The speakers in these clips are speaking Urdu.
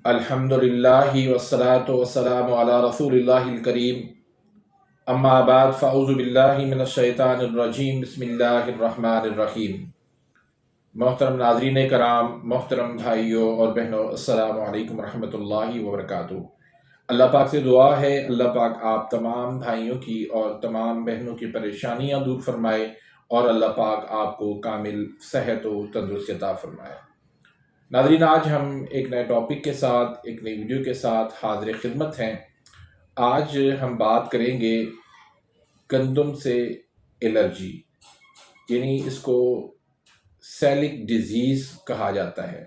الحمدللہ والصلاة والسلام علی رسول اللہ الکریم، اما بعد فاعوذ باللہ من الشیطان الرجیم، بسم اللہ الرحمن الرحیم۔ محترم ناظرین کرام، محترم بھائیوں اور بہنوں، السلام علیکم ورحمۃ اللہ وبرکاتہ۔ اللہ پاک سے دعا ہے اللہ پاک آپ تمام بھائیوں کی اور تمام بہنوں کی پریشانیاں دور فرمائے اور اللہ پاک آپ کو کامل صحت و تندرستی عطا فرمائے۔ ناظرین، آج ہم ایک نئے ٹاپک کے ساتھ، ایک نئی ویڈیو کے ساتھ حاضر خدمت ہیں۔ آج ہم بات کریں گے گندم سے الرجی، یعنی اس کو سیلک ڈیزیز کہا جاتا ہے۔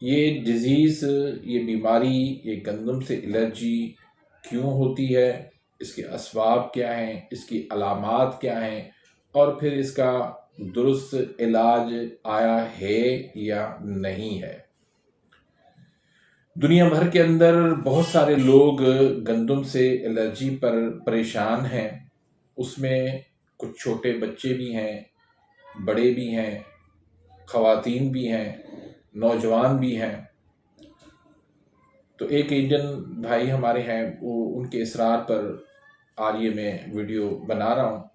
یہ ڈیزیز، یہ بیماری، یہ گندم سے الرجی کیوں ہوتی ہے، اس کے اسباب کیا ہیں، اس کی علامات کیا ہیں، اور پھر اس کا درست علاج آیا ہے یا نہیں ہے۔ دنیا بھر کے اندر بہت سارے لوگ گندم سے الرجی پر پریشان ہیں۔ اس میں کچھ چھوٹے بچے بھی ہیں، بڑے بھی ہیں، خواتین بھی ہیں، نوجوان بھی ہیں۔ تو ایک انڈین بھائی ہمارے ہیں، وہ ان کے اصرار پر آج یہ میں ویڈیو بنا رہا ہوں۔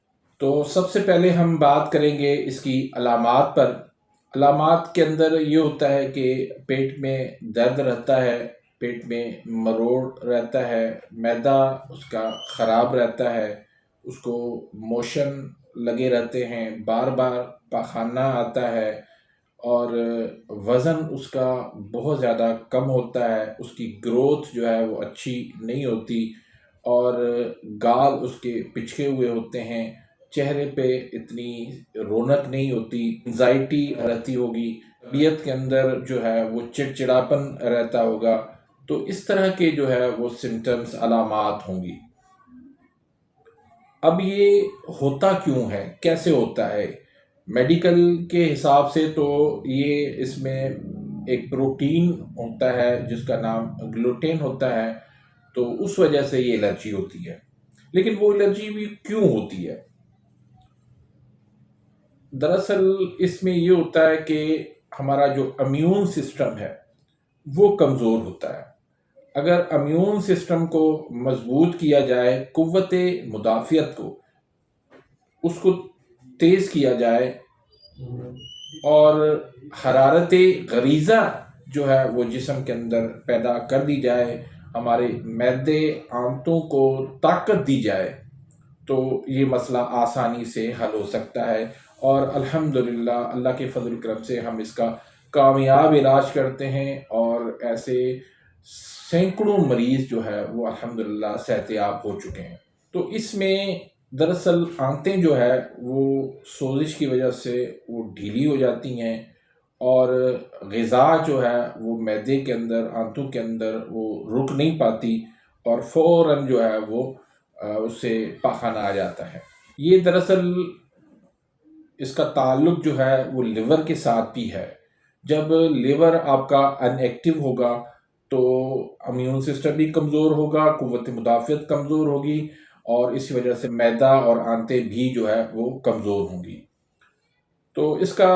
تو سب سے پہلے ہم بات کریں گے اس کی علامات پر۔ علامات کے اندر یہ ہوتا ہے کہ پیٹ میں درد رہتا ہے، پیٹ میں مروڑ رہتا ہے، معدہ اس کا خراب رہتا ہے، اس کو موشن لگے رہتے ہیں، بار بار پاخانہ آتا ہے، اور وزن اس کا بہت زیادہ کم ہوتا ہے، اس کی گروتھ جو ہے وہ اچھی نہیں ہوتی، اور گال اس کے پچھے ہوئے ہوتے ہیں، چہرے پہ اتنی رونق نہیں ہوتی، انزائٹی رہتی ہوگی، طبیعت کے اندر جو ہے وہ چڑچڑاپن رہتا ہوگا۔ تو اس طرح کے جو ہے وہ سمٹمز، علامات ہوں گی۔ اب یہ ہوتا کیوں ہے، کیسے ہوتا ہے؟ میڈیکل کے حساب سے تو یہ اس میں ایک پروٹین ہوتا ہے جس کا نام گلوٹین ہوتا ہے، تو اس وجہ سے یہ الرجی ہوتی ہے۔ لیکن وہ الرجی بھی کیوں ہوتی ہے؟ دراصل اس میں یہ ہوتا ہے کہ ہمارا جو امیون سسٹم ہے وہ کمزور ہوتا ہے۔ اگر امیون سسٹم کو مضبوط کیا جائے، قوت مدافعت کو، اس کو تیز کیا جائے، اور حرارت غریزہ جو ہے وہ جسم کے اندر پیدا کر دی جائے، ہمارے معدے آنتوں کو طاقت دی جائے، تو یہ مسئلہ آسانی سے حل ہو سکتا ہے۔ اور الحمدللہ اللہ کے فضل کرم سے ہم اس کا کامیاب علاج کرتے ہیں، اور ایسے سینکڑوں مریض جو ہے وہ الحمدللہ صحت یاب ہو چکے ہیں۔ تو اس میں دراصل آنتیں جو ہے وہ سوزش کی وجہ سے وہ ڈھیلی ہو جاتی ہیں، اور غذا جو ہے وہ معدے کے اندر، آنتوں کے اندر وہ رک نہیں پاتی، اور فوراً جو ہے وہ اس سے پاخانہ آ جاتا ہے۔ یہ دراصل اس کا تعلق جو ہے وہ لیور کے ساتھ بھی ہے۔ جب لیور آپ کا ان ایکٹیو ہوگا تو امیون سسٹم بھی کمزور ہوگا، قوت مدافعت کمزور ہوگی، اور اس وجہ سے معدہ اور آنتیں بھی جو ہے وہ کمزور ہوں گی۔ تو اس کا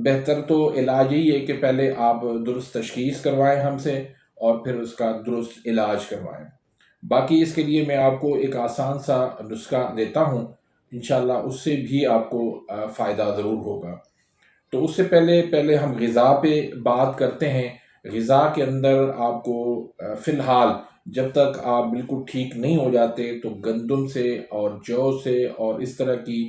بہتر تو علاج یہی ہے کہ پہلے آپ درست تشخیص کروائیں ہم سے، اور پھر اس کا درست علاج کروائیں۔ باقی اس کے لیے میں آپ کو ایک آسان سا نسخہ دیتا ہوں، انشاءاللہ اس سے بھی آپ کو فائدہ ضرور ہوگا۔ تو اس سے پہلے ہم غذا پہ بات کرتے ہیں۔ غذا کے اندر آپ کو فی الحال جب تک آپ بالکل ٹھیک نہیں ہو جاتے تو گندم سے اور جو سے اور اس طرح کی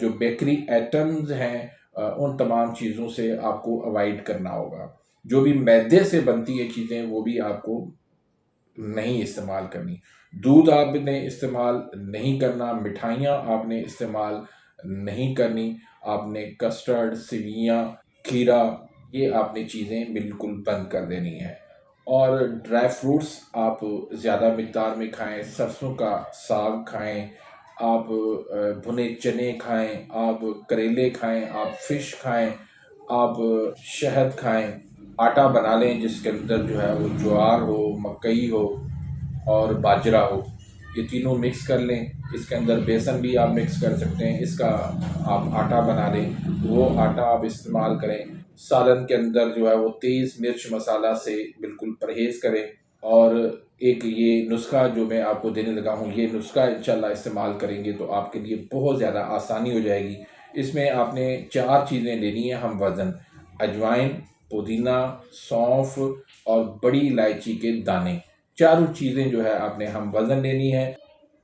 جو بیکری ایٹمز ہیں ان تمام چیزوں سے آپ کو اوائڈ کرنا ہوگا۔ جو بھی میدے سے بنتی ہے چیزیں وہ بھی آپ کو نہیں استعمال کرنی۔ دودھ آپ نے استعمال نہیں کرنا، مٹھائیاں آپ نے استعمال نہیں کرنی، آپ نے کسٹرڈ، سیویاں، کھیرا، یہ آپ نے چیزیں بالکل بند کر دینی ہیں۔ اور ڈرائی فروٹس آپ زیادہ مقدار میں کھائیں، سرسوں کا ساگ کھائیں، آپ بھنے چنے کھائیں، آپ کریلے کھائیں، آپ فش کھائیں، آپ شہد کھائیں، آٹا بنا لیں جس کے اندر جو ہے وہ جوار ہو، مکئی ہو اور باجرہ ہو، یہ تینوں مکس کر لیں۔ اس کے اندر بیسن بھی آپ مکس کر سکتے ہیں، اس کا آپ آٹا بنا لیں، وہ آٹا آپ استعمال کریں۔ سالن کے اندر جو ہے وہ تیز مرچ مسالہ سے بالکل پرہیز کریں، اور ایک یہ نسخہ جو میں آپ کو دینے لگا ہوں، یہ نسخہ انشاءاللہ استعمال کریں گے تو آپ کے لیے بہت زیادہ آسانی ہو جائے گی۔ اس میں آپ نے 4 چیزیں لینی ہیں ہم وزن: اجوائن، پودینہ، سونف اور بڑی الائچی کے دانے۔ چاروں چیزیں جو ہے آپ نے ہم وزن لینی ہے۔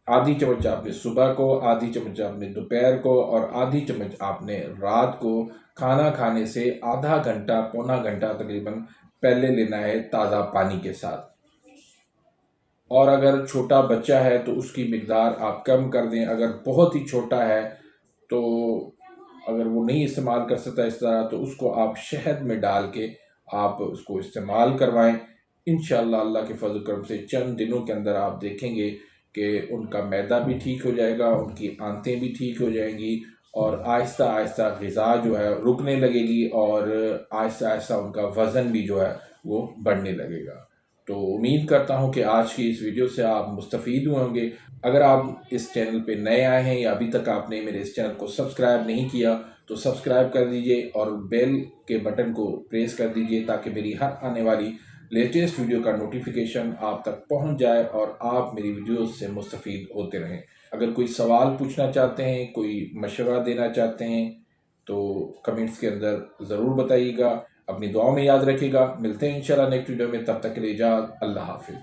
آدھی چمچ آپ نے صبح کو، آدھی چمچ آپ نے دوپہر کو، اور آدھی چمچ آپ نے رات کو کھانا کھانے سے آدھا گھنٹہ پونا گھنٹہ تقریباً پہلے لینا ہے، تازہ پانی کے ساتھ۔ اور اگر چھوٹا بچہ ہے تو اس کی مقدار آپ کم کر دیں۔ اگر بہت ہی چھوٹا ہے تو اگر وہ نہیں استعمال کر سکتا اس طرح، تو اس کو آپ شہد میں ڈال کے آپ اس کو استعمال کروائیں۔ انشاءاللہ اللہ کے فضل و کرم سے چند دنوں کے اندر آپ دیکھیں گے کہ ان کا معدہ بھی ٹھیک ہو جائے گا، ان کی آنتیں بھی ٹھیک ہو جائیں گی، اور آہستہ آہستہ غذا جو ہے رکنے لگے گی، اور آہستہ آہستہ ان کا وزن بھی جو ہے وہ بڑھنے لگے گا۔ تو امید کرتا ہوں کہ آج کی اس ویڈیو سے آپ مستفید ہوئے ہوں گے۔ اگر آپ اس چینل پہ نئے آئے ہیں یا ابھی تک آپ نے میرے اس چینل کو سبسکرائب نہیں کیا تو سبسکرائب کر دیجئے، اور بیل کے بٹن کو پریس کر دیجئے تاکہ میری ہر آنے والی لیٹسٹ ویڈیو کا نوٹیفیکیشن آپ تک پہنچ جائے اور آپ میری ویڈیوز سے مستفید ہوتے رہیں۔ اگر کوئی سوال پوچھنا چاہتے ہیں، کوئی مشورہ دینا چاہتے ہیں تو کمنٹس کے اندر ضرور بتائیے گا۔ اپنی دعاؤں میں یاد رکھیے گا۔ ملتے ہیں انشاءاللہ نیکسٹ ویڈیو میں، تب تک کے لیے اجازت، اللہ حافظ۔